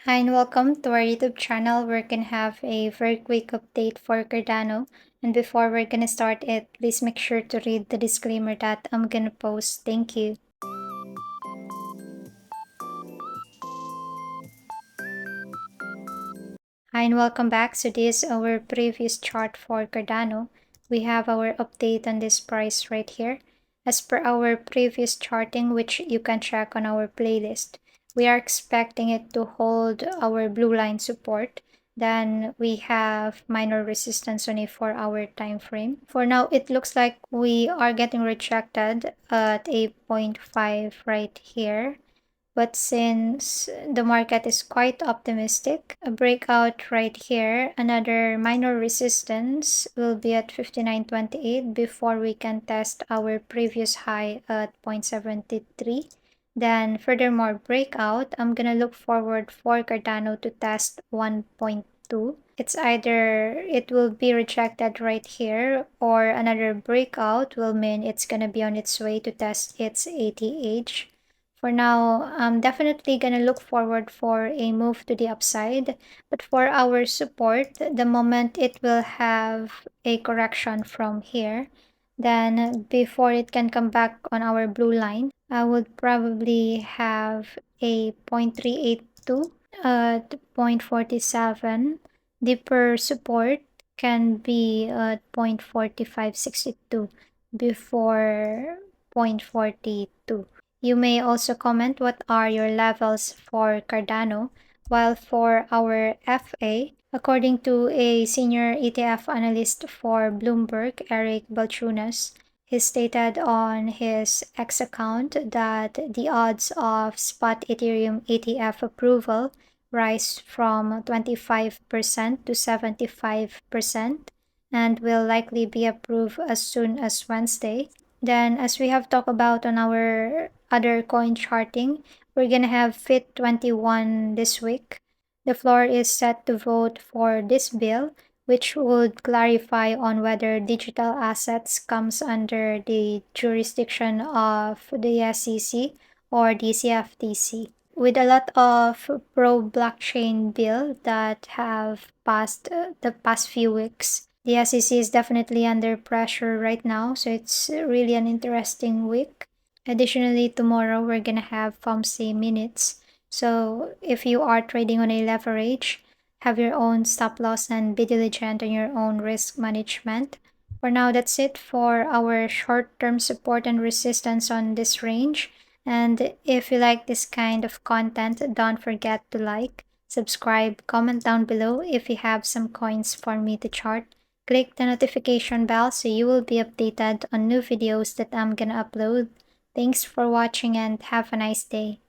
Hi and welcome to our YouTube channel. We're gonna have a very quick update for Cardano. And before we're gonna start it, please make sure to read the disclaimer that I'm gonna post. Thank you. Hi and welcome back. So this is our previous chart for Cardano. We have our update on this price right here. As per our previous charting, which you can check on our playlist, we are expecting it to hold our blue line support. Then we have minor resistance on a 4-hour time frame. For now, it looks like we are getting rejected at a 0.5 right here. But since the market is quite optimistic, a breakout right here, another minor resistance will be at 59.28 before we can test our previous high at 0.73. Then furthermore breakout, I'm gonna look forward for Cardano to test 1.2. It's either it will be rejected right here or another breakout will mean it's gonna be on its way to test its ATH. For now, I'm definitely gonna look forward for a move to the upside. But for our support, the moment it will have a correction from here, then before it can come back on our blue line, I would probably have a 0.382 at 0.47. Deeper support can be at 0.4562 before 0.42. You may also comment what are your levels for Cardano, while for our FA, according to a senior ETF analyst for Bloomberg, Eric Balchunas, he stated on his X account that the odds of spot Ethereum ETF approval rise from 25% to 75% and will likely be approved as soon as Wednesday. Then, as we have talked about on our other coin charting, we're gonna have FIT21 this week. The floor is set to vote for this bill, which would clarify on whether digital assets comes under the jurisdiction of the SEC or the CFTC. With a lot of pro-blockchain bill that have passed the past few weeks, the SEC is definitely under pressure right now, so it's really an interesting week. Additionally, tomorrow we're gonna have FOMC minutes. So if you are trading on a leverage, have your own stop loss and be diligent on your own risk management. For now, that's it for our short-term support and resistance on this range. And if you like this kind of content, don't forget to like, subscribe, comment down below if you have some coins for me to chart. Click the notification bell so you will be updated on new videos that I'm gonna upload. Thanks for watching and have a nice day.